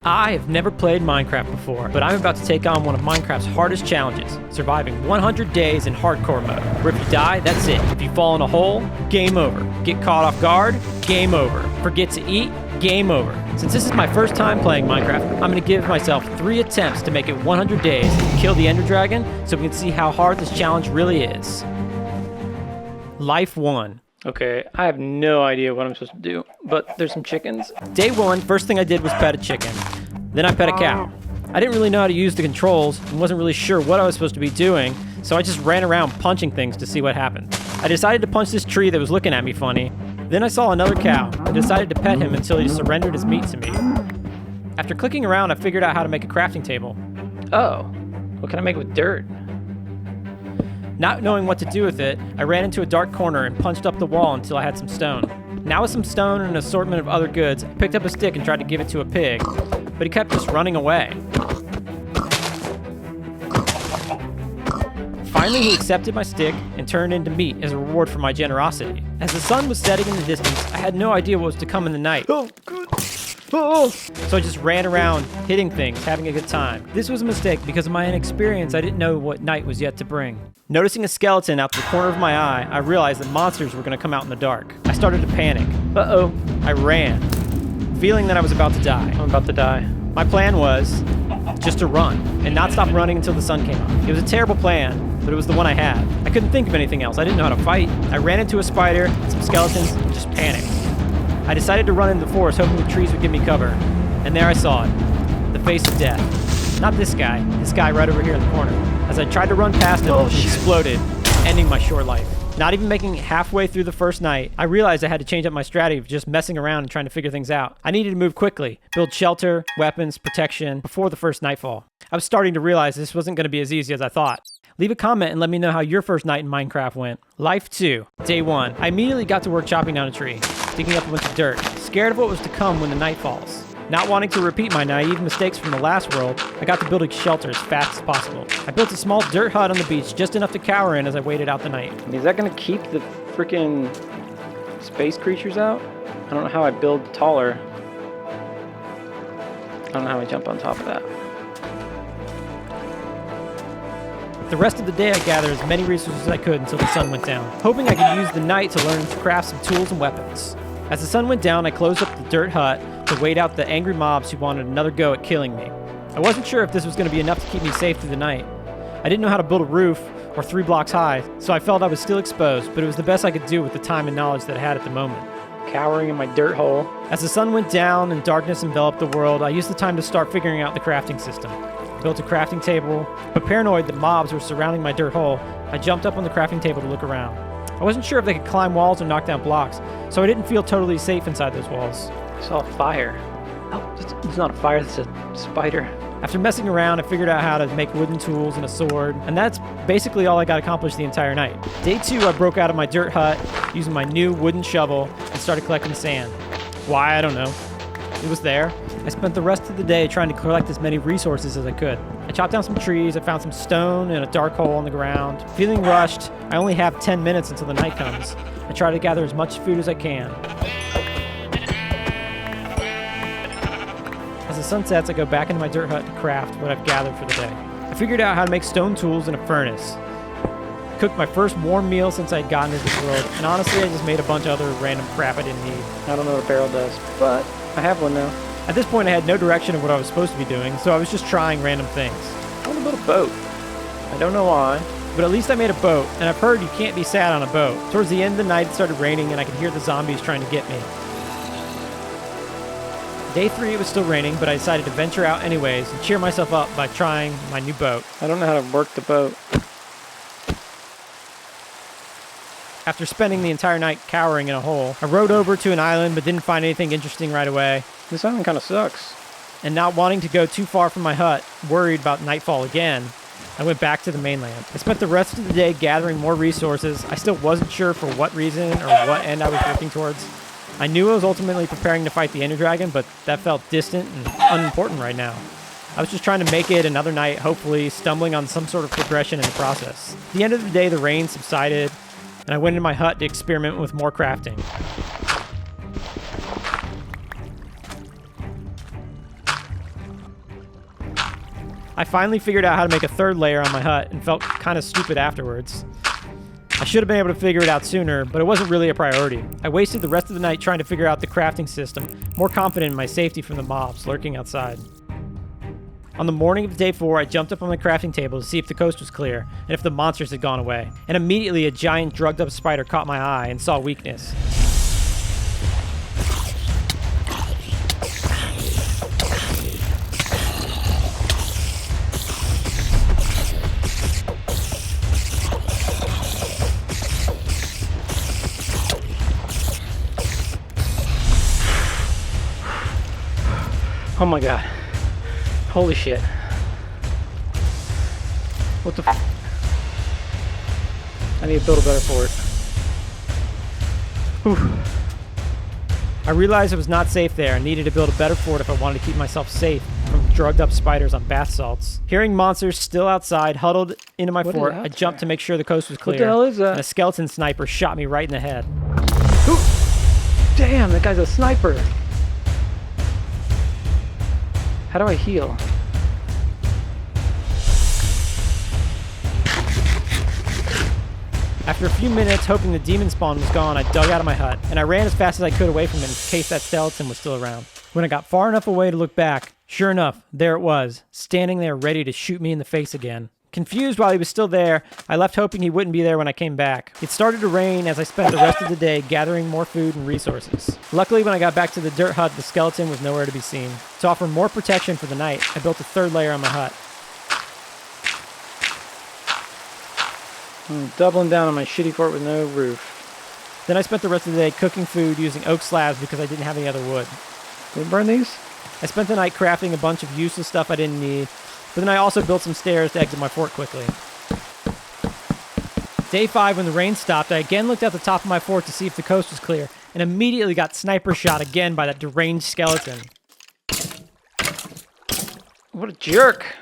I have never played Minecraft before, but I'm about to take on one of Minecraft's hardest challenges, surviving 100 days in hardcore mode, where if you die, that's it. If you fall in a hole, game over. Get caught off guard, game over. Forget to eat, game over. Since this is my first time playing Minecraft, I'm going to give myself 3 attempts to make it 100 days and kill the Ender Dragon, so we can see how hard this challenge really is. Life 1. Okay, I have no idea what I'm supposed to do, but there's some chickens. Day 1, first thing I did was pet a chicken. Then I pet a cow. I didn't really know how to use the controls and wasn't really sure what I was supposed to be doing, so I just ran around punching things to see what happened. I decided to punch this tree that was looking at me funny. Then I saw another cow and decided to pet him until he surrendered his meat to me. After clicking around, I figured out how to make a crafting table. Oh, what can I make with dirt? Not knowing what to do with it, I ran into a dark corner and punched up the wall until I had some stone. Now with some stone and an assortment of other goods, I picked up a stick and tried to give it to a pig, but he kept just running away. Finally, he accepted my stick and turned into meat as a reward for my generosity. As the sun was setting in the distance, I had no idea what was to come in the night. So I just ran around, hitting things, having a good time. This was a mistake because of my inexperience. I didn't know what night was yet to bring. Noticing a skeleton out the corner of my eye, I realized that monsters were going to come out in the dark. I started to panic. Uh-oh. I ran, feeling that I was about to die. I'm about to die. My plan was just to run and not stop running until the sun came up. It was a terrible plan, but it was the one I had. I couldn't think of anything else. I didn't know how to fight. I ran into a spider, some skeletons, and just panicked. I decided to run into the forest, hoping the trees would give me cover. And there I saw it. The face of death. Not this guy right over here in the corner. As I tried to run past him, he exploded, ending my short life. Not even making it halfway through the first night, I realized I had to change up my strategy of just messing around and trying to figure things out. I needed to move quickly, build shelter, weapons, protection, before the first nightfall. I was starting to realize this wasn't going to be as easy as I thought. Leave a comment and let me know how your first night in Minecraft went. Life 2. Day 1. I immediately got to work chopping down a tree, digging up a bunch of dirt, scared of what was to come when the night falls. Not wanting to repeat my naive mistakes from the last world, I got to building shelter as fast as possible. I built a small dirt hut on the beach, just enough to cower in as I waited out the night. Is that gonna keep the freaking space creatures out? I don't know how I build taller. I don't know how I jump on top of that. The rest of the day I gathered as many resources as I could until the sun went down, hoping I could use the night to learn to craft some tools and weapons. As the sun went down, I closed up the dirt hut to wait out the angry mobs who wanted another go at killing me. I wasn't sure if this was going to be enough to keep me safe through the night. I didn't know how to build a roof or 3 blocks high, so I felt I was still exposed, but it was the best I could do with the time and knowledge that I had at the moment. Cowering in my dirt hole. As the sun went down and darkness enveloped the world, I used the time to start figuring out the crafting system. Built a crafting table, but paranoid that mobs were surrounding my dirt hole, I jumped up on the crafting table to look around. I wasn't sure if they could climb walls or knock down blocks, so I didn't feel totally safe inside those walls. I saw a fire. Oh, it's not a fire, it's a spider. After messing around, I figured out how to make wooden tools and a sword, and that's basically all I got accomplished the entire night. Day 2, I broke out of my dirt hut using my new wooden shovel and started collecting sand. Why, I don't know. It was there. I spent the rest of the day trying to collect as many resources as I could. I chopped down some trees, I found some stone and a dark hole on the ground. Feeling rushed, I only have 10 minutes until the night comes. I try to gather as much food as I can. As the sun sets, I go back into my dirt hut to craft what I've gathered for the day. I figured out how to make stone tools in a furnace. Cooked my first warm meal since I'd gotten into this world, and honestly I just made a bunch of other random crap I didn't need. I don't know what a barrel does, but I have one now. At this point I had no direction of what I was supposed to be doing, so I was just trying random things. I want to build a boat. I don't know why, but at least I made a boat, and I've heard you can't be sad on a boat. Towards the end of the night it started raining and I could hear the zombies trying to get me. Day 3 it was still raining, but I decided to venture out anyways and cheer myself up by trying my new boat. I don't know how to work the boat. After spending the entire night cowering in a hole, I rode over to an island but didn't find anything interesting right away. This island kind of sucks. And not wanting to go too far from my hut, worried about nightfall again, I went back to the mainland. I spent the rest of the day gathering more resources. I still wasn't sure for what reason or what end I was working towards. I knew I was ultimately preparing to fight the Ender Dragon, but that felt distant and unimportant right now. I was just trying to make it another night, hopefully stumbling on some sort of progression in the process. At the end of the day, the rain subsided, and I went into my hut to experiment with more crafting. I finally figured out how to make a third layer on my hut and felt kind of stupid afterwards. I should have been able to figure it out sooner, but it wasn't really a priority. I wasted the rest of the night trying to figure out the crafting system, more confident in my safety from the mobs lurking outside. On the morning of day 4, I jumped up on the crafting table to see if the coast was clear and if the monsters had gone away. And immediately a giant drugged up spider caught my eye and saw weakness. Oh my god. Holy shit. What the f? I need to build a better fort. Whew. I realized it was not safe there and needed to build a better fort if I wanted to keep myself safe from drugged up spiders on bath salts. Hearing monsters still outside huddled into my fort, I jumped to make sure the coast was clear. What the hell is that? And a skeleton sniper shot me right in the head. Ooh. Damn, that guy's a sniper. How do I heal? After a few minutes, hoping the demon spawn was gone, I dug out of my hut, and I ran as fast as I could away from it in case that skeleton was still around. When I got far enough away to look back, sure enough, there it was, standing there ready to shoot me in the face again. Confused while he was still there, I left hoping he wouldn't be there when I came back. It started to rain as I spent the rest of the day gathering more food and resources. Luckily, when I got back to the dirt hut, the skeleton was nowhere to be seen. To offer more protection for the night, I built a third layer on my hut. I'm doubling down on my shitty fort with no roof. Then I spent the rest of the day cooking food using oak slabs because I didn't have any other wood. Can we burn these? I spent the night crafting a bunch of useless stuff I didn't need, but then I also built some stairs to exit my fort quickly. Day 5, when the rain stopped, I again looked at the top of my fort to see if the coast was clear, and immediately got sniper shot again by that deranged skeleton. What a jerk.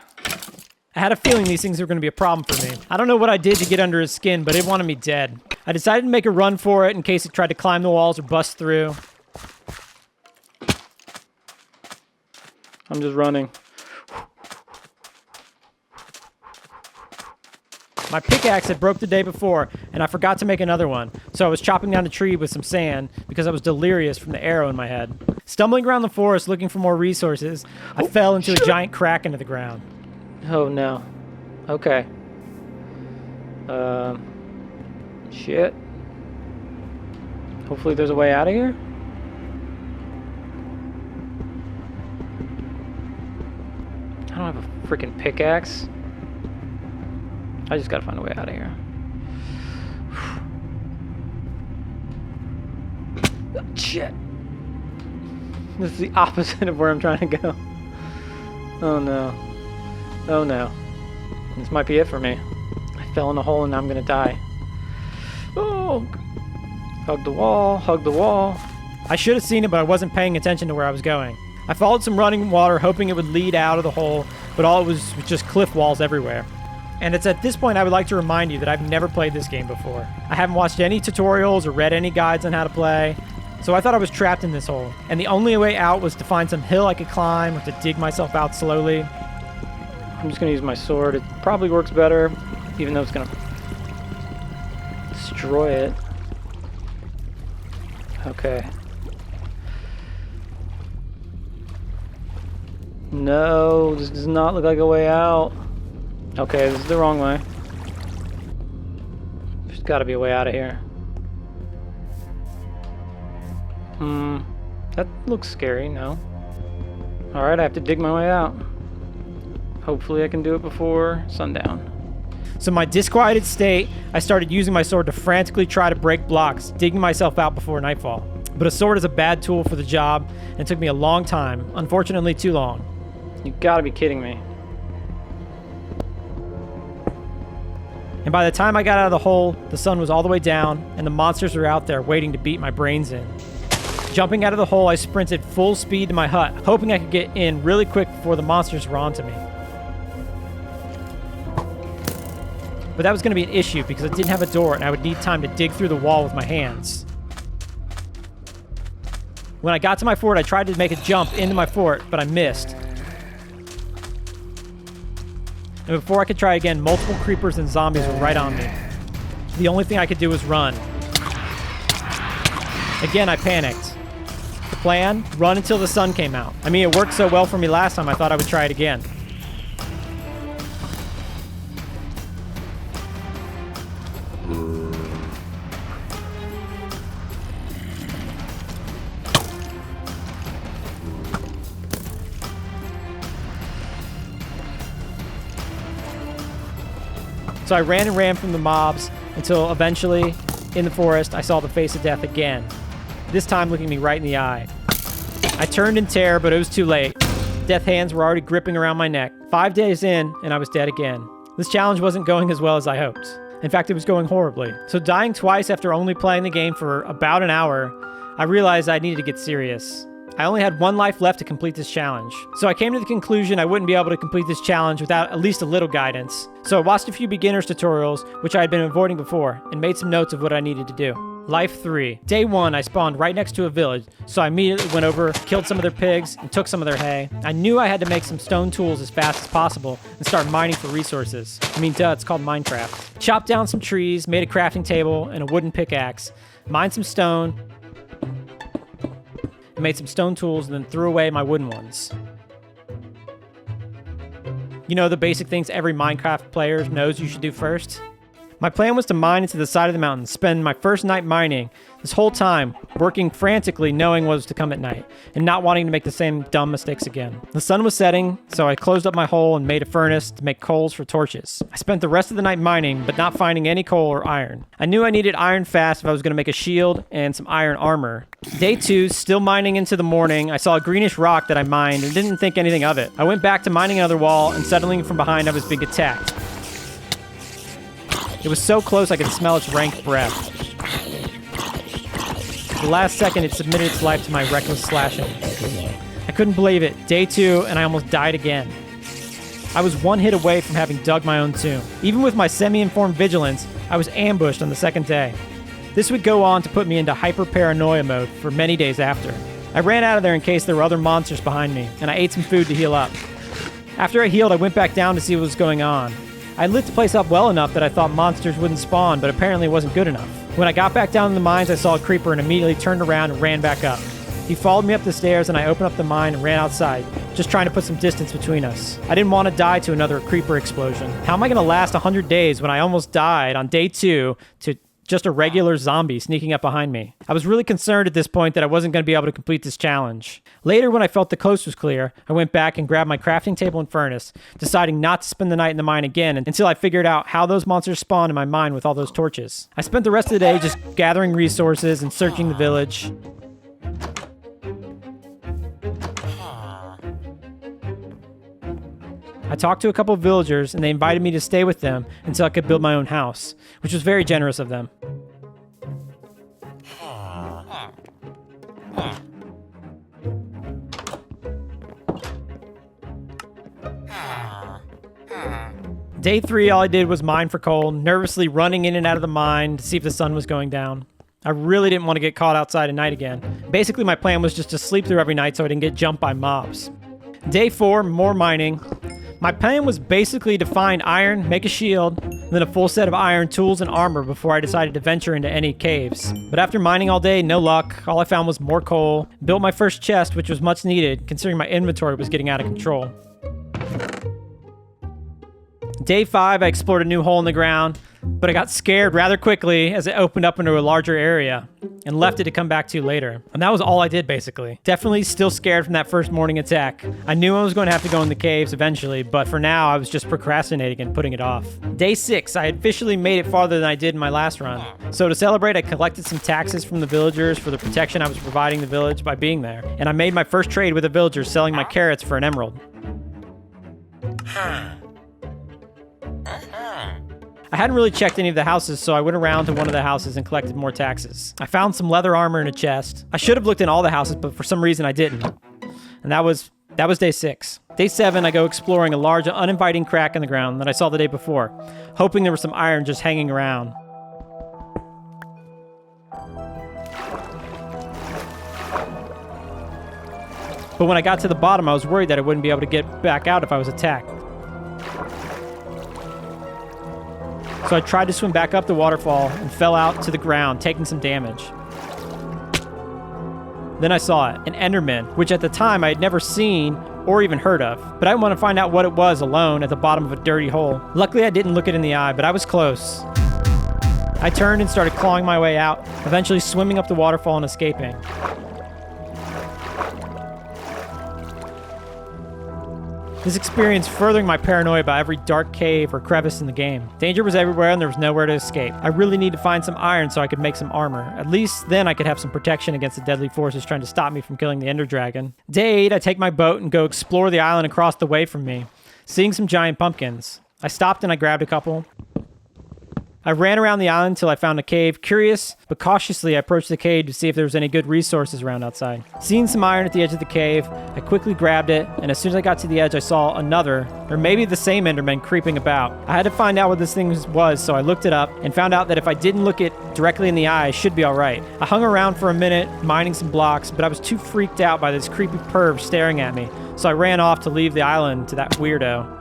I had a feeling these things were going to be a problem for me. I don't know what I did to get under his skin, but it wanted me dead. I decided to make a run for it in case it tried to climb the walls or bust through. I'm just running. My pickaxe had broke the day before, and I forgot to make another one, so I was chopping down a tree with some sand because I was delirious from the arrow in my head. Stumbling around the forest looking for more resources, I fell into a giant crack into the ground. Oh no. Okay. Shit. Hopefully there's a way out of here. I don't have a freaking pickaxe. I just gotta find a way out of here. Shit. This is the opposite of where I'm trying to go. Oh no. Oh no. This might be it for me. I fell in a hole and now I'm gonna die. Oh! Hug the wall, hug the wall. I should have seen it, but I wasn't paying attention to where I was going. I followed some running water, hoping it would lead out of the hole, but all it was just cliff walls everywhere. And it's at this point I would like to remind you that I've never played this game before. I haven't watched any tutorials or read any guides on how to play, so I thought I was trapped in this hole. And the only way out was to find some hill I could climb or to dig myself out slowly. I'm just gonna use my sword. It probably works better, even though it's gonna destroy it. Okay. No, this does not look like a way out. Okay, this is the wrong way. There's gotta be a way out of here. That looks scary, no? Alright, I have to dig my way out. Hopefully I can do it before sundown. So in my disquieted state, I started using my sword to frantically try to break blocks, digging myself out before nightfall. But a sword is a bad tool for the job, and it took me a long time, unfortunately too long. You gotta be kidding me. And by the time I got out of the hole, the sun was all the way down, and the monsters were out there waiting to beat my brains in. Jumping out of the hole, I sprinted full speed to my hut, hoping I could get in really quick before the monsters were onto me. But that was going to be an issue because I didn't have a door and I would need time to dig through the wall with my hands. When I got to my fort, I tried to make a jump into my fort, but I missed. and before I could try again, multiple creepers and zombies were right on me. The only thing I could do was run. Again, I panicked. The plan? Run until the sun came out. I mean, it worked so well for me last time, I thought I would try it again. So I ran and ran from the mobs until eventually, in the forest, I saw the face of death again. This time looking me right in the eye. I turned in terror, but it was too late. Death hands were already gripping around my neck. 5 days in, and I was dead again. This challenge wasn't going as well as I hoped. In fact, it was going horribly. So dying twice after only playing the game for about an hour, I realized I needed to get serious. I only had 1 life left to complete this challenge. So I came to the conclusion I wouldn't be able to complete this challenge without at least a little guidance. So I watched a few beginner's tutorials, which I had been avoiding before, and made some notes of what I needed to do. Life 3. Day 1, I spawned right next to a village, so I immediately went over, killed some of their pigs, and took some of their hay. I knew I had to make some stone tools as fast as possible and start mining for resources. I mean, duh, it's called Minecraft. Chopped down some trees, made a crafting table and a wooden pickaxe, mined some stone, made some stone tools, and then threw away my wooden ones. You know, the basic things every Minecraft player knows you should do first? My plan was to mine into the side of the mountain, spend my first night mining, this whole time working frantically knowing what was to come at night, and not wanting to make the same dumb mistakes again. The sun was setting, so I closed up my hole and made a furnace to make coals for torches. I spent the rest of the night mining, but not finding any coal or iron. I knew I needed iron fast if I was going to make a shield and some iron armor. Day 2, still mining into the morning, I saw a greenish rock that I mined and didn't think anything of it. I went back to mining another wall, and suddenly from behind I was being attacked. It was so close I could smell its rank breath. The last second, it submitted its life to my reckless slashing. I couldn't believe it. Day 2, and I almost died again. I was 1 hit away from having dug my own tomb. Even with my semi-informed vigilance, I was ambushed on the second day. This would go on to put me into hyper-paranoia mode for many days after. I ran out of there in case there were other monsters behind me, and I ate some food to heal up. After I healed, I went back down to see what was going on. I lit the place up well enough that I thought monsters wouldn't spawn, but apparently it wasn't good enough. When I got back down in the mines, I saw a creeper and immediately turned around and ran back up. He followed me up the stairs, and I opened up the mine and ran outside, just trying to put some distance between us. I didn't want to die to another creeper explosion. How am I going to last 100 days when I almost died on day 2 to just a regular zombie sneaking up behind me? I was really concerned at this point that I wasn't going to be able to complete this challenge. Later, when I felt the coast was clear, I went back and grabbed my crafting table and furnace, deciding not to spend the night in the mine again until I figured out how those monsters spawned in my mine with all those torches. I spent the rest of the day just gathering resources and searching the village. I talked to a couple of villagers, and they invited me to stay with them until I could build my own house, which was very generous of them. Day 3, all I did was mine for coal, nervously running in and out of the mine to see if the sun was going down. I really didn't want to get caught outside at night again. Basically, my plan was just to sleep through every night so I didn't get jumped by mobs. Day 4, more mining. My plan was basically to find iron, make a shield, and then a full set of iron tools and armor before I decided to venture into any caves. But after mining all day, no luck. All I found was more coal. Built my first chest, which was much needed, considering my inventory was getting out of control. Day 5, I explored a new hole in the ground, but I got scared rather quickly as it opened up into a larger area and left it to come back to later. And that was all I did, basically. Definitely still scared from that first morning attack. I knew I was going to have to go in the caves eventually, but for now, I was just procrastinating and putting it off. Day 6, I had officially made it farther than I did in my last run. So to celebrate, I collected some taxes from the villagers for the protection I was providing the village by being there. And I made my first trade with a villager selling my carrots for an emerald. I hadn't really checked any of the houses, so I went around to one of the houses and collected more taxes. I found some leather armor in a chest. I should have looked in all the houses, but for some reason I didn't. And that was day 6. Day 7, I go exploring a large, uninviting crack in the ground that I saw the day before, hoping there was some iron just hanging around. But when I got to the bottom, I was worried that I wouldn't be able to get back out if I was attacked. so I tried to swim back up the waterfall and fell out to the ground, taking some damage. Then I saw it, an Enderman, which at the time I had never seen or even heard of, but I didn't want to find out what it was alone at the bottom of a dirty hole. Luckily, I didn't look it in the eye, but I was close. I turned and started clawing my way out, eventually swimming up the waterfall and escaping. This experience furthering my paranoia about every dark cave or crevice in the game. Danger was everywhere and there was nowhere to escape. I really need to find some iron so I could make some armor. At least then I could have some protection against the deadly forces trying to stop me from killing the Ender Dragon. Day 8, I take my boat and go explore the island across the way from me, seeing some giant pumpkins. I stopped and I grabbed a couple. I ran around the island until I found a cave. Curious, but cautiously, I approached the cave to see if there was any good resources around outside. Seeing some iron at the edge of the cave, I quickly grabbed it, and as soon as I got to the edge, I saw another, or maybe the same Enderman creeping about. I had to find out what this thing was, so I looked it up and found out that if I didn't look it directly in the eye, I should be alright. I hung around for a minute, mining some blocks, but I was too freaked out by this creepy perv staring at me, so I ran off to leave the island to that weirdo.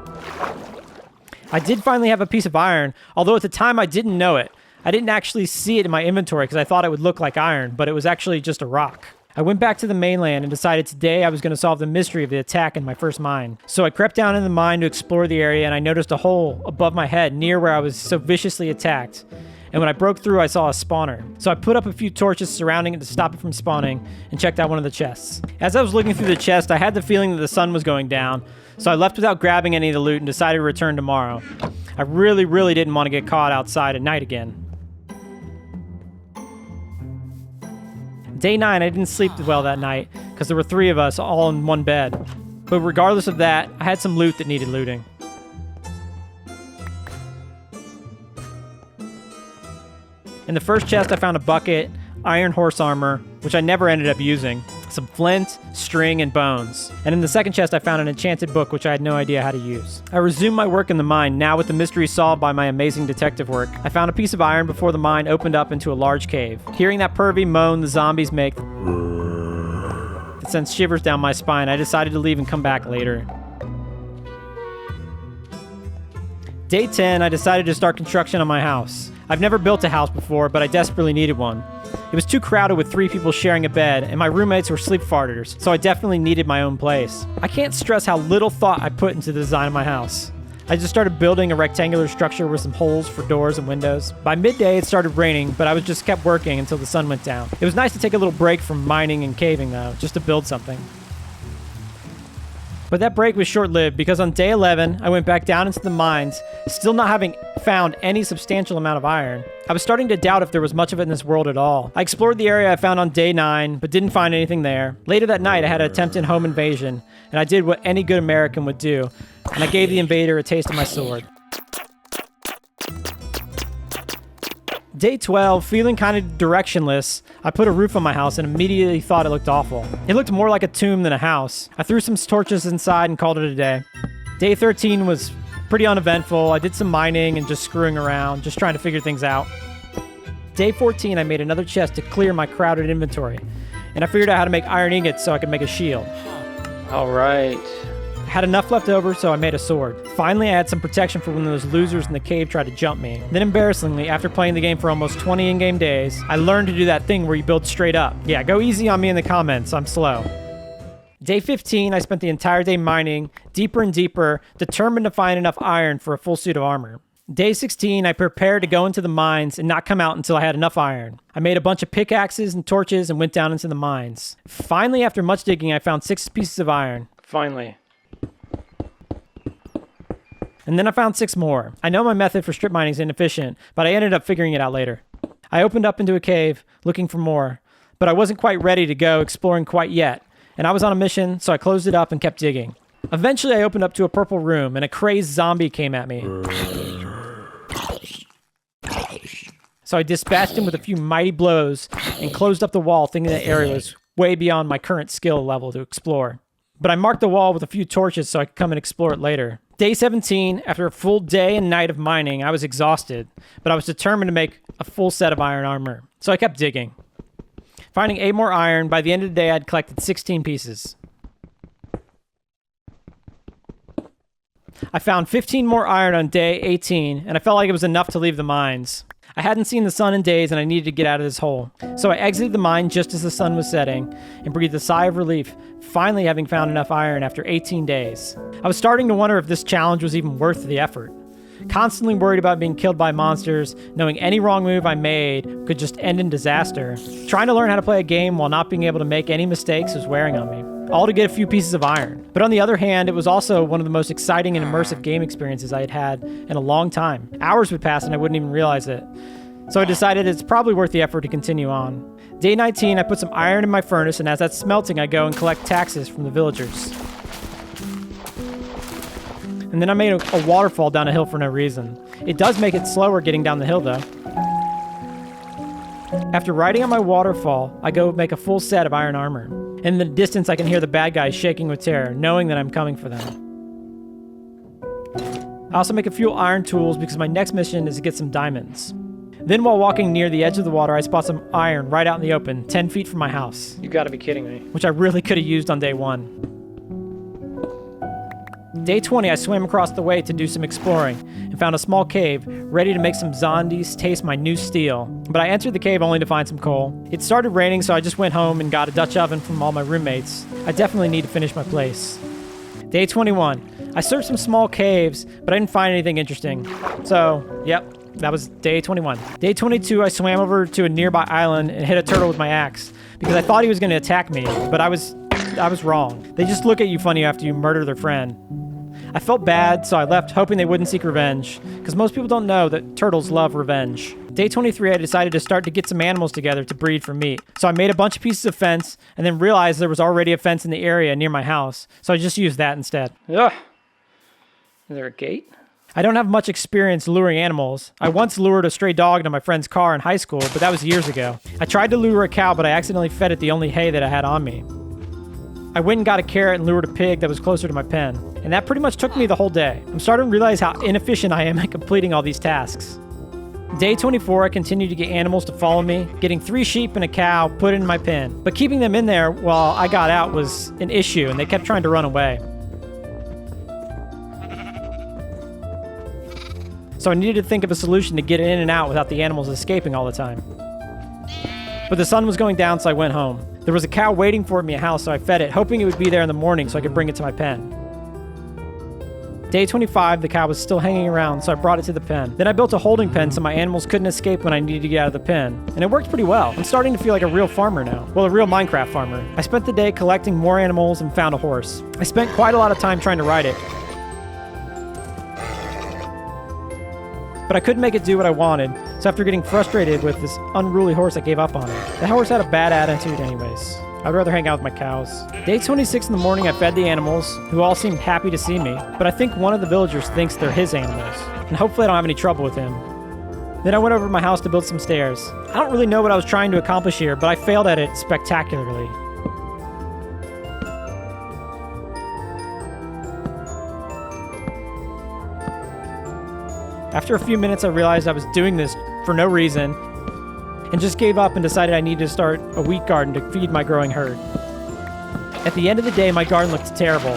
I did finally have a piece of iron, although at the time I didn't know it. I didn't actually see it in my inventory because I thought it would look like iron, but it was actually just a rock. I went back to the mainland and decided today I was going to solve the mystery of the attack in my first mine. So I crept down in the mine to explore the area, and I noticed a hole above my head near where I was so viciously attacked. And when I broke through, I saw a spawner. So I put up a few torches surrounding it to stop it from spawning and checked out one of the chests. As I was looking through the chest, I had the feeling that the sun was going down, so I left without grabbing any of the loot and decided to return tomorrow. I really didn't want to get caught outside at night again. Day 9, I didn't sleep well that night because there were 3 of us all in one bed. But regardless of that, I had some loot that needed looting. In the first chest, I found a bucket, iron horse armor, which I never ended up using, some flint, string, and bones. And in the second chest, I found an enchanted book, which I had no idea how to use. I resumed my work in the mine, now with the mystery solved by my amazing detective work. I found a piece of iron before the mine opened up into a large cave. Hearing that pervy moan the zombies make, it sends shivers down my spine. I decided to leave and come back later. Day 10, I decided to start construction on my house. I've never built a house before, but I desperately needed one. It was too crowded with 3 people sharing a bed, and my roommates were sleep farters, so I definitely needed my own place. I can't stress how little thought I put into the design of my house. I just started building a rectangular structure with some holes for doors and windows. By midday, it started raining, but I just kept working until the sun went down. It was nice to take a little break from mining and caving, though, just to build something. But that break was short-lived because on day 11, I went back down into the mines, still not having found any substantial amount of iron. I was starting to doubt if there was much of it in this world at all. I explored the area I found on day 9, but didn't find anything there. Later that night, I had an attempt at home invasion, and I did what any good American would do, and I gave the invader a taste of my sword. Day 12, feeling kind of directionless, I put a roof on my house and immediately thought it looked awful. It looked more like a tomb than a house. I threw some torches inside and called it a day. Day 13 was pretty uneventful. I did some mining and just screwing around, just trying to figure things out. Day 14, I made another chest to clear my crowded inventory, and I figured out how to make iron ingots so I could make a shield. All right. I had enough left over, so I made a sword. Finally, I had some protection for when those losers in the cave tried to jump me. Then embarrassingly, after playing the game for almost 20 in-game days, I learned to do that thing where you build straight up. Yeah, go easy on me in the comments, I'm slow. Day 15, I spent the entire day mining, deeper and deeper, determined to find enough iron for a full suit of armor. Day 16, I prepared to go into the mines and not come out until I had enough iron. I made a bunch of pickaxes and torches and went down into the mines. Finally, after much digging, I found 6 pieces of iron. Finally. And then I found 6 more. I know my method for strip mining is inefficient, but I ended up figuring it out later. I opened up into a cave, looking for more, but I wasn't quite ready to go exploring quite yet, and I was on a mission, so I closed it up and kept digging. Eventually, I opened up to a purple room, and a crazed zombie came at me. So I dispatched him with a few mighty blows and closed up the wall, thinking the area was way beyond my current skill level to explore. But I marked the wall with a few torches so I could come and explore it later. Day 17, after a full day and night of mining, I was exhausted, but I was determined to make a full set of iron armor. So I kept digging. Finding 8 more iron, by the end of the day I'd collected 16 pieces. I found 15 more iron on day 18, and I felt like it was enough to leave the mines. I hadn't seen the sun in days, and I needed to get out of this hole. So I exited the mine just as the sun was setting, and breathed a sigh of relief, finally having found enough iron after 18 days. I was starting to wonder if this challenge was even worth the effort. Constantly worried about being killed by monsters, knowing any wrong move I made could just end in disaster. Trying to learn how to play a game while not being able to make any mistakes was wearing on me. All to get a few pieces of iron. But on the other hand, it was also one of the most exciting and immersive game experiences I had had in a long time. Hours would pass and I wouldn't even realize it. So I decided it's probably worth the effort to continue on. Day 19, I put some iron in my furnace, and as that's smelting, I go and collect taxes from the villagers. And then I made a waterfall down a hill for no reason. It does make it slower getting down the hill though. After riding on my waterfall, I go make a full set of iron armor. In the distance I can hear the bad guys shaking with terror, knowing that I'm coming for them. I also make a few iron tools because my next mission is to get some diamonds. Then while walking near the edge of the water, I spot some iron right out in the open, 10 feet from my house. You gotta be kidding me. Which I really could have used on day 1. Day 20, I swam across the way to do some exploring and found a small cave ready to make some zombies taste my new steel. But I entered the cave only to find some coal. It started raining, so I just went home and got a Dutch oven from all my roommates. I definitely need to finish my place. Day 21, I searched some small caves, but I didn't find anything interesting. So, yep, that was day 21. Day 22, I swam over to a nearby island and hit a turtle with my axe because I thought he was going to attack me, but I was wrong. They just look at you funny after you murder their friend. I felt bad, so I left hoping they wouldn't seek revenge, because most people don't know that turtles love revenge. Day 23, I decided to start to get some animals together to breed for meat. So I made a bunch of pieces of fence, and then realized there was already a fence in the area near my house, so I just used that instead. Ugh. Is there a gate? I don't have much experience luring animals. I once lured a stray dog into my friend's car in high school, but that was years ago. I tried to lure a cow, but I accidentally fed it the only hay that I had on me. I went and got a carrot and lured a pig that was closer to my pen. And that pretty much took me the whole day. I'm starting to realize how inefficient I am at completing all these tasks. Day 24, I continued to get animals to follow me, getting 3 sheep and a cow put in my pen. But keeping them in there while I got out was an issue, and they kept trying to run away. So I needed to think of a solution to get in and out without the animals escaping all the time. But the sun was going down, so I went home. There was a cow waiting for me at house, so I fed it, hoping it would be there in the morning so I could bring it to my pen. Day 25, the cow was still hanging around, so I brought it to the pen. Then I built a holding pen so my animals couldn't escape when I needed to get out of the pen. And it worked pretty well. I'm starting to feel like a real farmer now. Well, a real Minecraft farmer. I spent the day collecting more animals and found a horse. I spent quite a lot of time trying to ride it. But I couldn't make it do what I wanted, so after getting frustrated with this unruly horse, I gave up on it. The horse had a bad attitude anyways. I'd rather hang out with my cows. Day 26 in the morning, I fed the animals, who all seemed happy to see me, but I think one of the villagers thinks they're his animals, and hopefully I don't have any trouble with him. Then I went over to my house to build some stairs. I don't really know what I was trying to accomplish here, but I failed at it spectacularly. After a few minutes, I realized I was doing this for no reason and just gave up and decided I needed to start a wheat garden to feed my growing herd. At the end of the day, my garden looked terrible.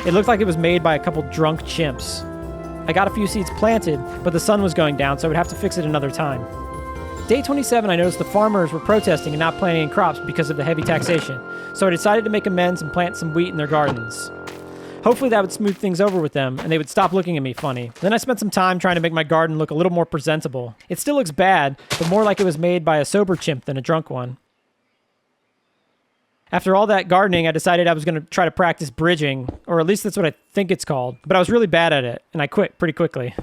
It looked like it was made by a couple drunk chimps. I got a few seeds planted, but the sun was going down, so I would have to fix it another time. Day 27, I noticed the farmers were protesting and not planting any crops because of the heavy taxation, so I decided to make amends and plant some wheat in their gardens. Hopefully that would smooth things over with them, and they would stop looking at me funny. Then I spent some time trying to make my garden look a little more presentable. It still looks bad, but more like it was made by a sober chimp than a drunk one. After all that gardening, I decided I was going to try to practice bridging, or at least that's what I think it's called. But I was really bad at it, and I quit pretty quickly.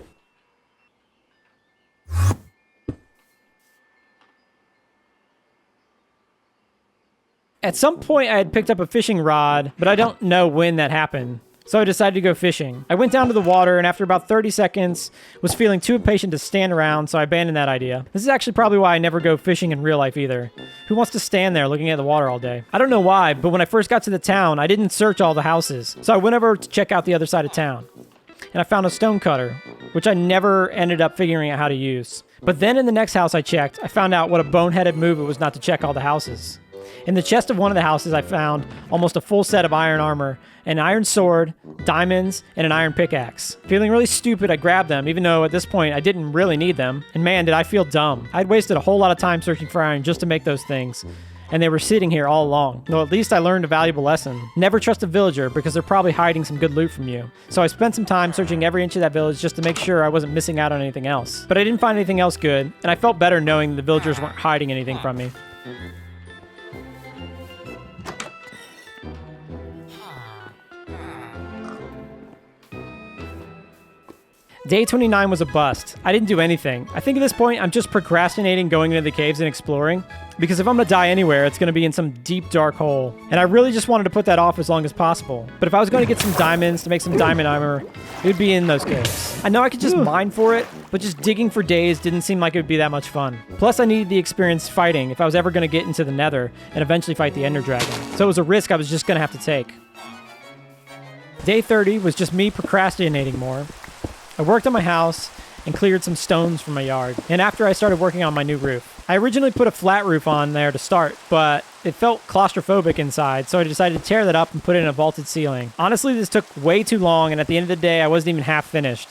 At some point, I had picked up a fishing rod, but I don't know when that happened. So I decided to go fishing. I went down to the water, and after about 30 seconds, was feeling too impatient to stand around, so I abandoned that idea. This is actually probably why I never go fishing in real life either. Who wants to stand there looking at the water all day? I don't know why, but when I first got to the town, I didn't search all the houses. So I went over to check out the other side of town. And I found a stone cutter, which I never ended up figuring out how to use. But then in the next house I checked, I found out what a boneheaded move it was not to check all the houses. In the chest of one of the houses, I found almost a full set of iron armor an iron sword, diamonds, and an iron pickaxe. Feeling really stupid, I grabbed them, even though at this point I didn't really need them. And man, did I feel dumb. I'd wasted a whole lot of time searching for iron just to make those things. And they were sitting here all along. Though at least I learned a valuable lesson. Never trust a villager because they're probably hiding some good loot from you. So I spent some time searching every inch of that village just to make sure I wasn't missing out on anything else. But I didn't find anything else good, and I felt better knowing the villagers weren't hiding anything from me. Day 29 was a bust. I didn't do anything. I think at this point, I'm just procrastinating going into the caves and exploring, because if I'm gonna die anywhere, it's gonna be in some deep, dark hole. And I really just wanted to put that off as long as possible. But if I was going to get some diamonds to make some diamond armor, it would be in those caves. I know I could just mine for it, but just digging for days didn't seem like it would be that much fun. Plus, I needed the experience fighting if I was ever gonna get into the Nether and eventually fight the Ender Dragon. So it was a risk I was just gonna have to take. Day 30 was just me procrastinating more. I worked on my house and cleared some stones from my yard. And after I started working on my new roof. I originally put a flat roof on there to start, but it felt claustrophobic inside, so I decided to tear that up and put in a vaulted ceiling. Honestly, this took way too long, and at the end of the day, I wasn't even half finished.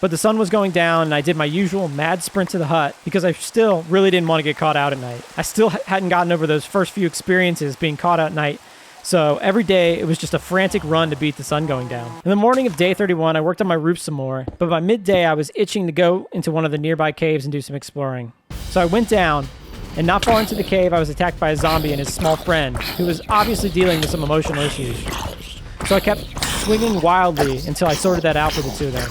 But the sun was going down, and I did my usual mad sprint to the hut because I still really didn't want to get caught out at night. I still hadn't gotten over those first few experiences being caught out at night. So every day, it was just a frantic run to beat the sun going down. In the morning of day 31, I worked on my roof some more, but by midday, I was itching to go into one of the nearby caves and do some exploring. So I went down, and not far into the cave, I was attacked by a zombie and his small friend, who was obviously dealing with some emotional issues. So I kept swinging wildly until I sorted that out for the two of them.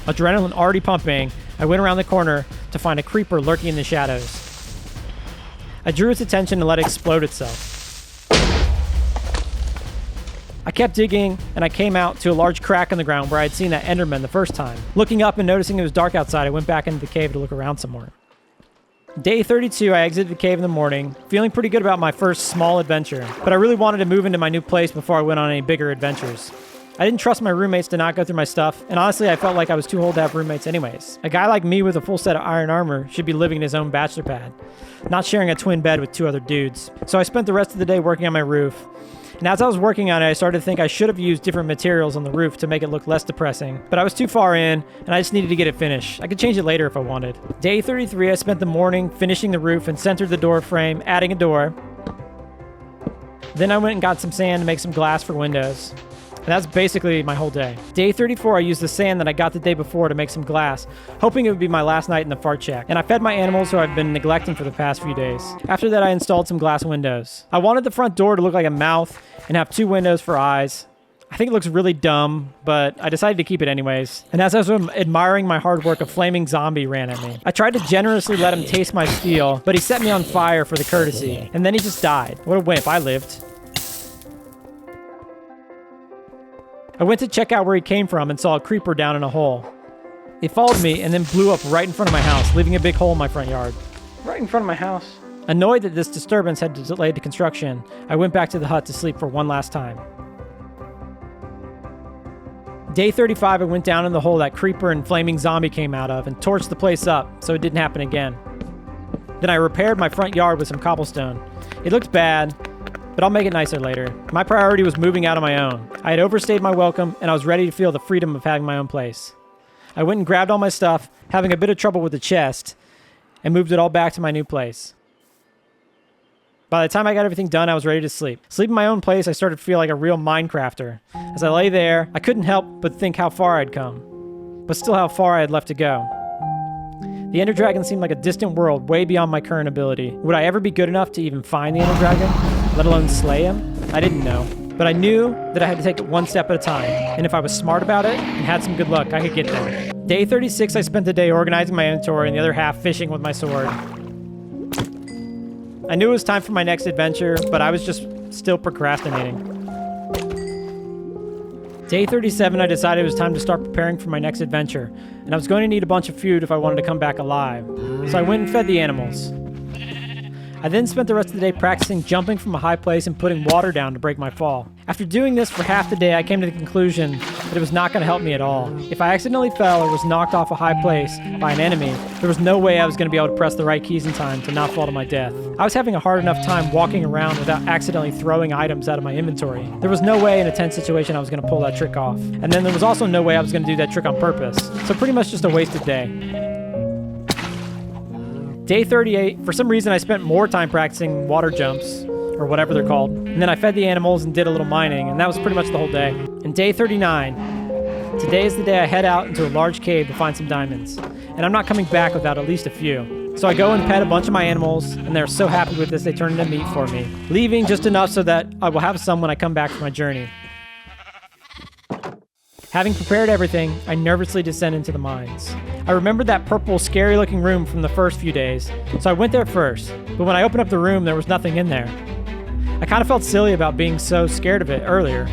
Adrenaline already pumping, I went around the corner to find a creeper lurking in the shadows. I drew its attention and let it explode itself. I kept digging, and I came out to a large crack in the ground where I had seen that Enderman the first time. Looking up and noticing it was dark outside, I went back into the cave to look around some more. Day 32, I exited the cave in the morning, feeling pretty good about my first small adventure, but I really wanted to move into my new place before I went on any bigger adventures. I didn't trust my roommates to not go through my stuff, and honestly, I felt like I was too old to have roommates anyways. A guy like me with a full set of iron armor should be living in his own bachelor pad, not sharing a twin bed with two other dudes. So I spent the rest of the day working on my roof, and as I was working on it, I started to think I should have used different materials on the roof to make it look less depressing, but I was too far in, and I just needed to get it finished. I could change it later if I wanted. Day 33, I spent the morning finishing the roof and centered the door frame, adding a door. Then I went and got some sand to make some glass for windows. And that's basically my whole day. Day 34, I used the sand that I got the day before to make some glass, hoping it would be my last night in the fart shack. And I fed my animals who I've been neglecting for the past few days. After that, I installed some glass windows. I wanted the front door to look like a mouth and have two windows for eyes. I think it looks really dumb, but I decided to keep it anyways. And as I was admiring my hard work, a flaming zombie ran at me. I tried to generously let him taste my steel, but he set me on fire for the courtesy. And then he just died. What a wimp, I lived. I went to check out where he came from and saw a creeper down in a hole. It followed me and then blew up right in front of my house, leaving a big hole in my front yard. Right in front of my house. Annoyed that this disturbance had delayed the construction, I went back to the hut to sleep for one last time. Day 35, I went down in the hole that creeper and flaming zombie came out of and torched the place up so it didn't happen again. Then I repaired my front yard with some cobblestone. It looked bad, but I'll make it nicer later. My priority was moving out on my own. I had overstayed my welcome, and I was ready to feel the freedom of having my own place. I went and grabbed all my stuff, having a bit of trouble with the chest, and moved it all back to my new place. By the time I got everything done, I was ready to sleep. Sleep in my own place, I started to feel like a real Minecrafter. As I lay there, I couldn't help but think how far I'd come, but still how far I had left to go. The Ender Dragon seemed like a distant world way beyond my current ability. Would I ever be good enough to even find the Ender Dragon, let alone slay him? I didn't know. But I knew that I had to take it one step at a time, and if I was smart about it and had some good luck, I could get there. Day 36, I spent the day organizing my inventory and the other half fishing with my sword. I knew it was time for my next adventure, but I was just still procrastinating. Day 37, I decided it was time to start preparing for my next adventure, and I was going to need a bunch of food if I wanted to come back alive. So I went and fed the animals. I then spent the rest of the day practicing jumping from a high place and putting water down to break my fall. After doing this for half the day, I came to the conclusion that it was not going to help me at all. If I accidentally fell or was knocked off a high place by an enemy, there was no way I was going to be able to press the right keys in time to not fall to my death. I was having a hard enough time walking around without accidentally throwing items out of my inventory. There was no way in a tense situation I was going to pull that trick off. And then there was also no way I was going to do that trick on purpose. So pretty much just a wasted day. Day 38, for some reason I spent more time practicing water jumps, or whatever they're called, and then I fed the animals and did a little mining, and that was pretty much the whole day. And day 39, today is the day I head out into a large cave to find some diamonds, and I'm not coming back without at least a few. So I go and pet a bunch of my animals, and they're so happy with this they turn into meat for me, leaving just enough so that I will have some when I come back from my journey. Having prepared everything, I nervously descend into the mines. I remembered that purple, scary-looking room from the first few days, so I went there first, but when I opened up the room, there was nothing in there. I kind of felt silly about being so scared of it earlier,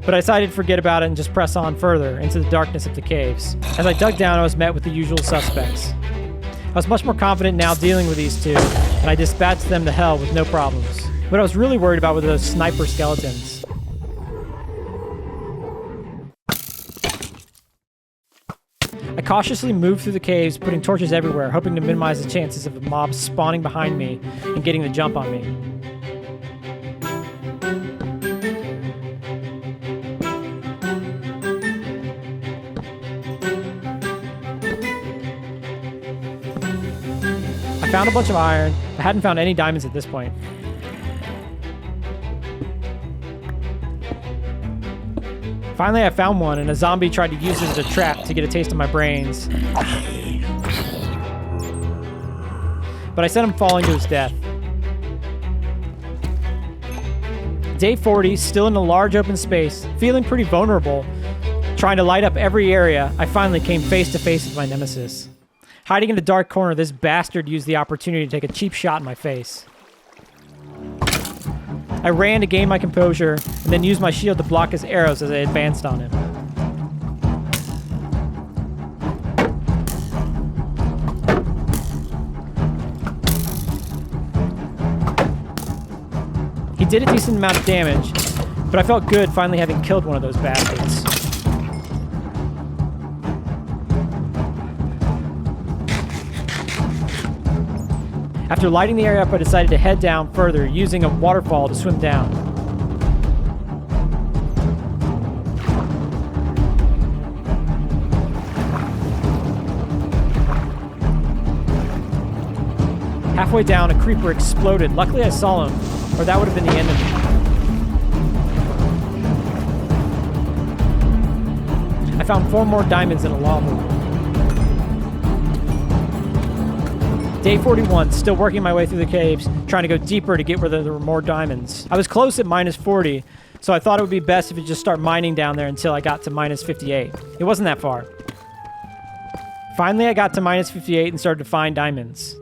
but I decided to forget about it and just press on further into the darkness of the caves. As I dug down, I was met with the usual suspects. I was much more confident now dealing with these two, and I dispatched them to hell with no problems. What I was really worried about were those sniper skeletons. I cautiously moved through the caves, putting torches everywhere, hoping to minimize the chances of the mobs spawning behind me and getting the jump on me. I found a bunch of iron. I hadn't found any diamonds at this point. Finally, I found one, and a zombie tried to use it as a trap to get a taste of my brains. But I sent him falling to his death. Day 40, still in a large open space, feeling pretty vulnerable, trying to light up every area, I finally came face to face with my nemesis. Hiding in a dark corner, this bastard used the opportunity to take a cheap shot in my face. I ran to gain my composure, and then used my shield to block his arrows as I advanced on him. He did a decent amount of damage, but I felt good finally having killed one of those bastards. After lighting the area up, I decided to head down further, using a waterfall to swim down. Halfway down, a creeper exploded. Luckily, I saw him, or that would have been the end of me. I found 4 more diamonds in a lava pool. Day 41, still working my way through the caves, trying to go deeper to get where there were more diamonds. I was close at minus 40, so I thought it would be best if I just start mining down there until I got to minus 58. It wasn't that far. Finally, I got to minus 58 and started to find diamonds.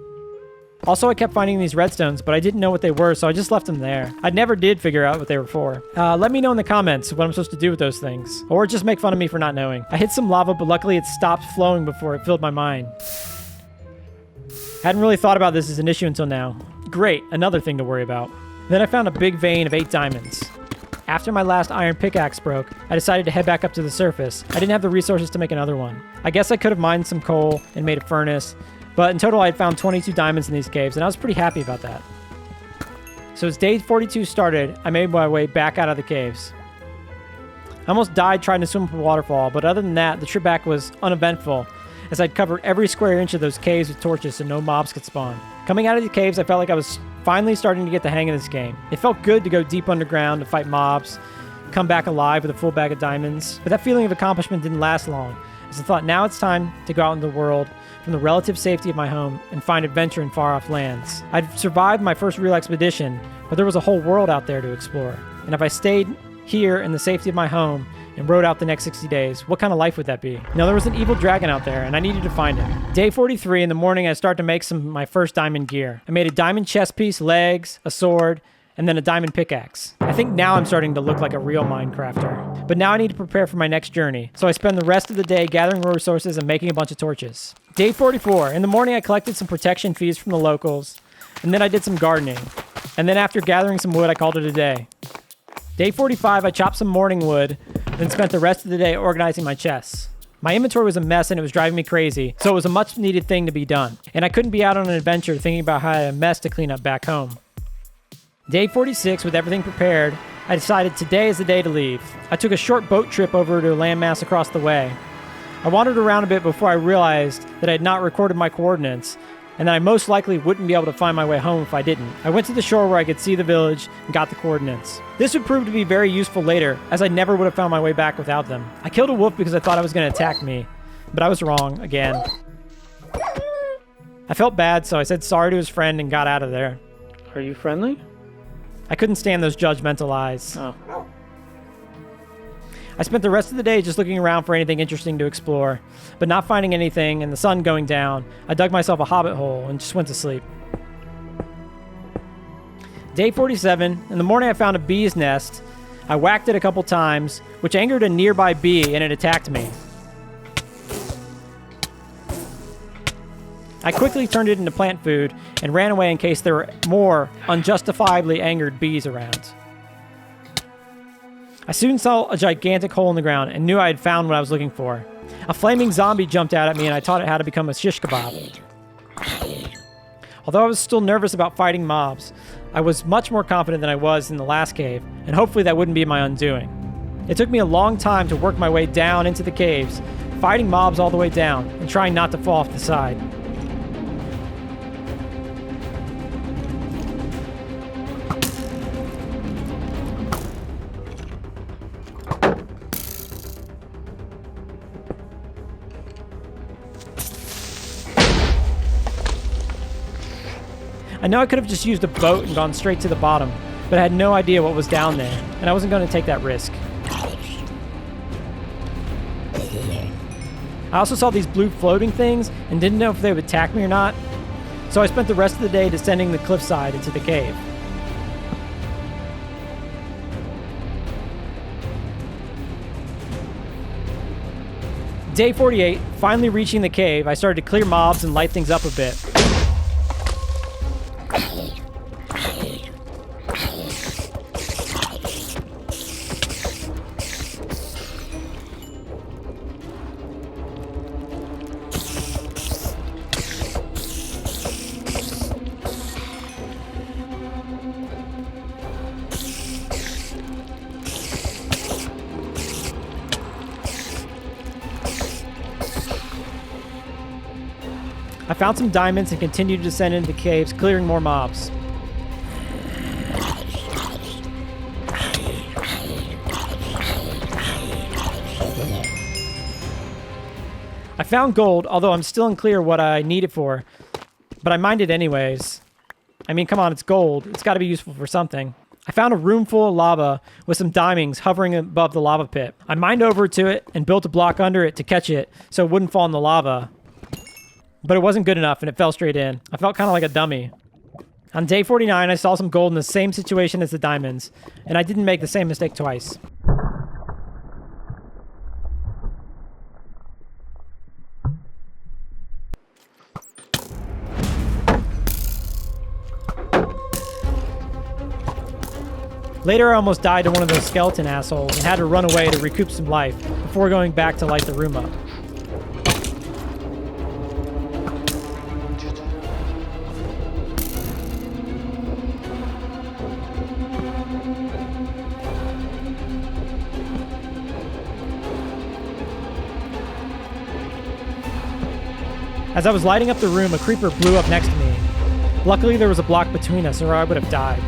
Also, I kept finding these redstones, but I didn't know what they were, so I just left them there. I never did figure out what they were for. Let me know in the comments what I'm supposed to do with those things. Or just make fun of me for not knowing. I hit some lava, but luckily it stopped flowing before it filled my mine. Hadn't really thought about this as an issue until now. Great, another thing to worry about. Then I found a big vein of 8 diamonds. After my last iron pickaxe broke, I decided to head back up to the surface. I didn't have the resources to make another one. I guess I could have mined some coal and made a furnace, but in total I had found 22 diamonds in these caves, and I was pretty happy about that. So as day 42 started, I made my way back out of the caves. I almost died trying to swim up a waterfall, but other than that, the trip back was uneventful, as I'd covered every square inch of those caves with torches so no mobs could spawn. Coming out of the caves, I felt like I was finally starting to get the hang of this game. It felt good to go deep underground to fight mobs, come back alive with a full bag of diamonds, but that feeling of accomplishment didn't last long, as I thought now it's time to go out into the world from the relative safety of my home and find adventure in far-off lands. I'd survived my first real expedition, but there was a whole world out there to explore. And if I stayed here in the safety of my home and rode out the next 60 days, what kind of life would that be? Now, there was an evil dragon out there, and I needed to find him. Day 43, in the morning, I started to make some of my first diamond gear. I made a diamond chest piece, legs, a sword, and then a diamond pickaxe. I think now I'm starting to look like a real Minecrafter. But now I need to prepare for my next journey, so I spend the rest of the day gathering resources and making a bunch of torches. Day 44, in the morning I collected some protection fees from the locals, and then I did some gardening. And then after gathering some wood, I called it a day. Day 45, I chopped some morning wood, then spent the rest of the day organizing my chests. My inventory was a mess and it was driving me crazy, so it was a much needed thing to be done. And I couldn't be out on an adventure thinking about how I had a mess to clean up back home. Day 46, with everything prepared, I decided today is the day to leave. I took a short boat trip over to a landmass across the way. I wandered around a bit before I realized that I had not recorded my coordinates, and that I most likely wouldn't be able to find my way home if I didn't. I went to the shore where I could see the village and got the coordinates. This would prove to be very useful later, as I never would have found my way back without them. I killed a wolf because I thought it was going to attack me, but I was wrong again. I felt bad, so I said sorry to his friend and got out of there. Are you friendly? I couldn't stand those judgmental eyes. Oh. I spent the rest of the day just looking around for anything interesting to explore, but not finding anything and the sun going down, I dug myself a hobbit hole and just went to sleep. Day 47, in the morning I found a bee's nest. I whacked it a couple times, which angered a nearby bee and it attacked me. I quickly turned it into plant food and ran away in case there were more unjustifiably angered bees around. I soon saw a gigantic hole in the ground and knew I had found what I was looking for. A flaming zombie jumped out at me and I taught it how to become a shish kebab. Although I was still nervous about fighting mobs, I was much more confident than I was in the last cave, and hopefully that wouldn't be my undoing. It took me a long time to work my way down into the caves, fighting mobs all the way down and trying not to fall off the side. I know I could have just used a boat and gone straight to the bottom, but I had no idea what was down there, and I wasn't going to take that risk. I also saw these blue floating things and didn't know if they would attack me or not, so I spent the rest of the day descending the cliffside into the cave. Day 48, finally reaching the cave, I started to clear mobs and light things up a bit. I found some diamonds and continued to descend into the caves, clearing more mobs. I found gold, although I'm still unclear what I need it for, but I mined it anyways. I mean, come on, it's gold. It's got to be useful for something. I found a room full of lava with some diamonds hovering above the lava pit. I mined over to it and built a block under it to catch it so it wouldn't fall in the lava. But it wasn't good enough and it fell straight in. I felt kind of like a dummy. On day 49, I saw some gold in the same situation as the diamonds, and I didn't make the same mistake twice. Later, I almost died to one of those skeleton assholes and had to run away to recoup some life before going back to light the room up. As I was lighting up the room, a creeper blew up next to me. Luckily, there was a block between us, or I would have died.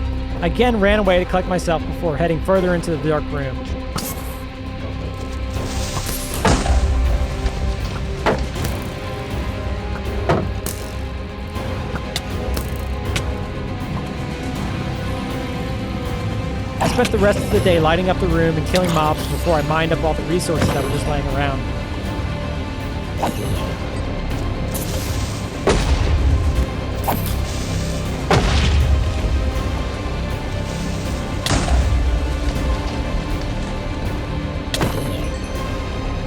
I again ran away to collect myself before heading further into the dark room. I spent the rest of the day lighting up the room and killing mobs before I mined up all the resources that were just laying around.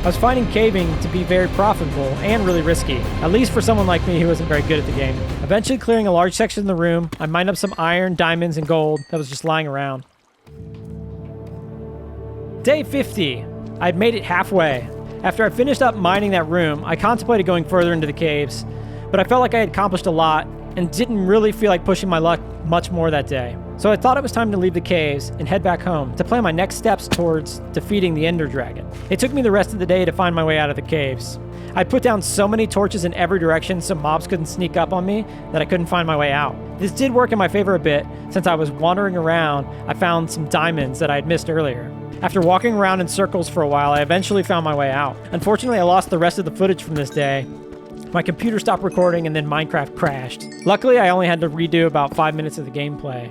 I was finding caving to be very profitable and really risky, at least for someone like me who wasn't very good at the game. Eventually clearing a large section of the room, I mined up some iron, diamonds, and gold that was just lying around. Day 50. I'd made it halfway. After I finished up mining that room, I contemplated going further into the caves, but I felt like I had accomplished a lot and didn't really feel like pushing my luck much more that day. So I thought it was time to leave the caves and head back home to plan my next steps towards defeating the Ender Dragon. It took me the rest of the day to find my way out of the caves. I put down so many torches in every direction so mobs couldn't sneak up on me that I couldn't find my way out. This did work in my favor a bit. Since I was wandering around, I found some diamonds that I had missed earlier. After walking around in circles for a while, I eventually found my way out. Unfortunately, I lost the rest of the footage from this day. My computer stopped recording and then Minecraft crashed. Luckily, I only had to redo about 5 minutes of the gameplay,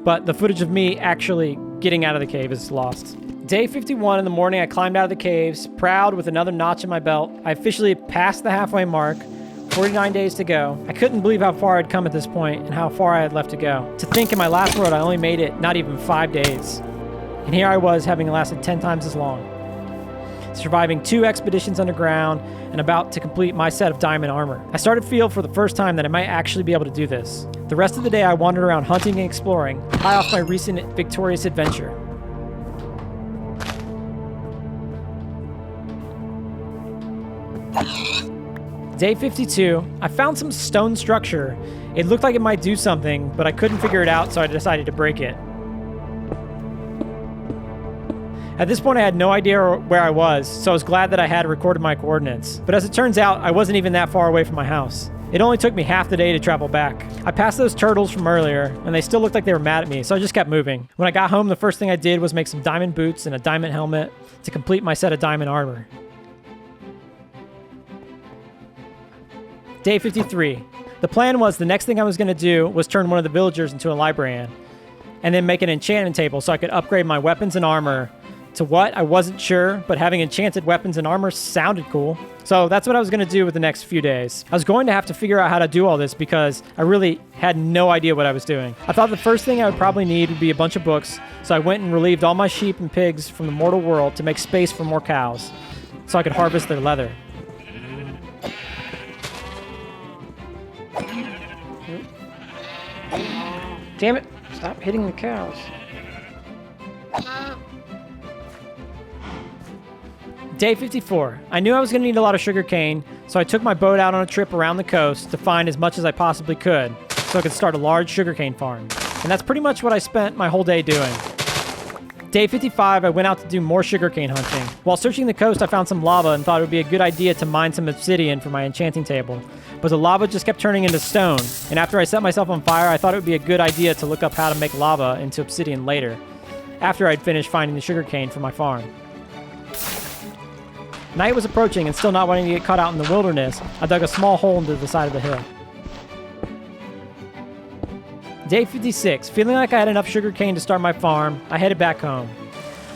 but the footage of me actually getting out of the cave is lost. Day 51 in the morning, I climbed out of the caves, proud with another notch in my belt. I officially passed the halfway mark. 49 days to go. I couldn't believe how far I'd come at this point and how far I had left to go. To think in my last world, I only made it not even 5 days. And here I was, having lasted 10 times as long. Surviving 2 expeditions underground and about to complete my set of diamond armor. I started to feel for the first time that I might actually be able to do this. The rest of the day I wandered around hunting and exploring, high off my recent victorious adventure. Day 52, I found some stone structure. It looked like it might do something, but I couldn't figure it out, so I decided to break it. At this point, I had no idea where I was, so I was glad that I had recorded my coordinates. But as it turns out, I wasn't even that far away from my house. It only took me half the day to travel back. I passed those turtles from earlier, and they still looked like they were mad at me, so I just kept moving. When I got home, the first thing I did was make some diamond boots and a diamond helmet to complete my set of diamond armor. Day 53. The plan was the next thing I was going to do was turn one of the villagers into a librarian, and then make an enchantment table so I could upgrade my weapons and armor. To what? I wasn't sure, but having enchanted weapons and armor sounded cool. So that's what I was going to do with the next few days. I was going to have to figure out how to do all this because I really had no idea what I was doing. I thought the first thing I would probably need would be a bunch of books, so I went and relieved all my sheep and pigs from the mortal world to make space for more cows, so I could harvest their leather. Damn it! Stop hitting the cows. Day 54. I knew I was going to need a lot of sugar cane, so I took my boat out on a trip around the coast to find as much as I possibly could, so I could start a large sugarcane farm. And that's pretty much what I spent my whole day doing. Day 55, I went out to do more sugarcane hunting. While searching the coast, I found some lava and thought it would be a good idea to mine some obsidian for my enchanting table. But the lava just kept turning into stone, and after I set myself on fire, I thought it would be a good idea to look up how to make lava into obsidian later, after I'd finished finding the sugarcane for my farm. Night was approaching, and still not wanting to get caught out in the wilderness, I dug a small hole into the side of the hill. Day 56. Feeling like I had enough sugarcane to start my farm, I headed back home.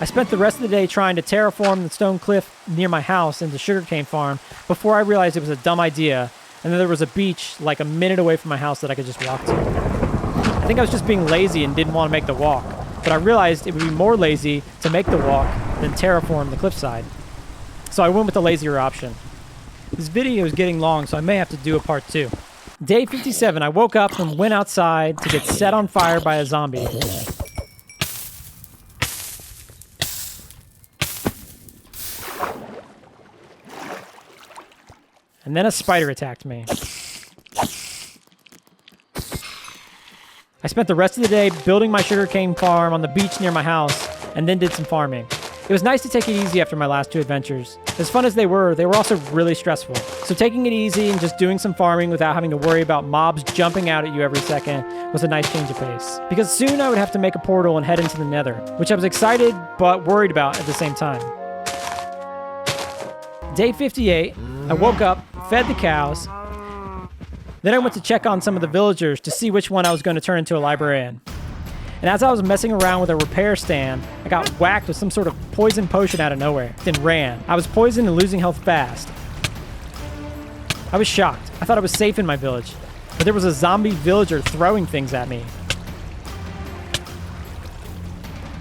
I spent the rest of the day trying to terraform the stone cliff near my house into sugarcane farm before I realized it was a dumb idea, and that there was a beach like a minute away from my house that I could just walk to. I think I was just being lazy and didn't want to make the walk, but I realized it would be more lazy to make the walk than terraform the cliffside. So I went with the lazier option. This video is getting long, so I may have to do a part 2. Day 57, I woke up and went outside to get set on fire by a zombie. And then a spider attacked me. I spent the rest of the day building my sugarcane farm on the beach near my house, and then did some farming. It was nice to take it easy after my last 2 adventures. As fun as they were also really stressful. So taking it easy and just doing some farming without having to worry about mobs jumping out at you every second was a nice change of pace. Because soon I would have to make a portal and head into the Nether, which I was excited but worried about at the same time. Day 58, I woke up, fed the cows. Then I went to check on some of the villagers to see which one I was going to turn into a librarian. And as I was messing around with a repair stand, I got whacked with some sort of poison potion out of nowhere, then ran. I was poisoned and losing health fast. I was shocked. I thought I was safe in my village, but there was a zombie villager throwing things at me.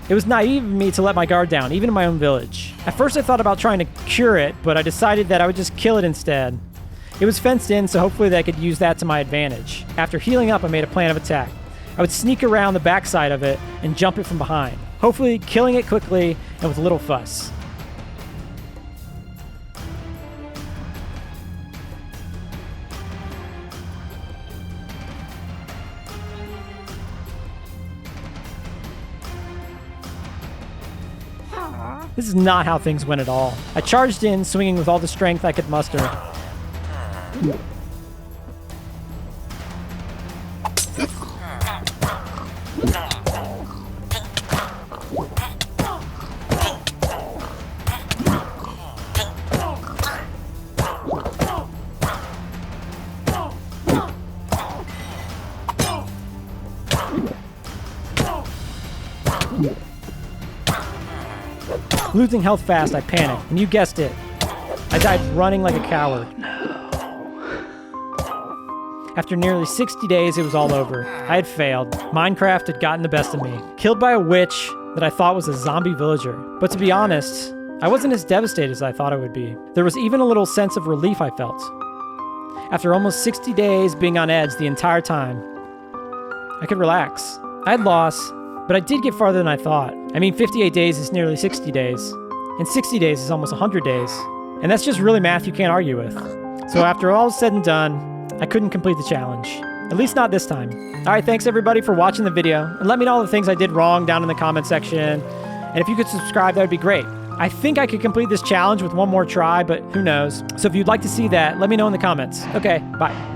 It was naive of me to let my guard down, even in my own village. At first I thought about trying to cure it, but I decided that I would just kill it instead. It was fenced in, so hopefully that I could use that to my advantage. After healing up, I made a plan of attack. I would sneak around the backside of it and jump it from behind, hopefully killing it quickly and with little fuss. This is not how things went at all. I charged in, swinging with all the strength I could muster. Losing health fast, I panicked, and you guessed it. I died running like a coward. After nearly 60 days, it was all over. I had failed. Minecraft had gotten the best of me. Killed by a witch that I thought was a zombie villager. But to be honest, I wasn't as devastated as I thought I would be. There was even a little sense of relief I felt. After almost 60 days being on edge the entire time, I could relax. I had lost, but I did get farther than I thought. I mean, 58 days is nearly 60 days, and 60 days is almost 100 days. And that's just really math you can't argue with. So after all is said and done, I couldn't complete the challenge. At least not this time. Alright, thanks everybody for watching the video, and let me know all the things I did wrong down in the comment section. And if you could subscribe, that would be great. I think I could complete this challenge with one more try, but who knows. So if you'd like to see that, let me know in the comments. Okay, bye.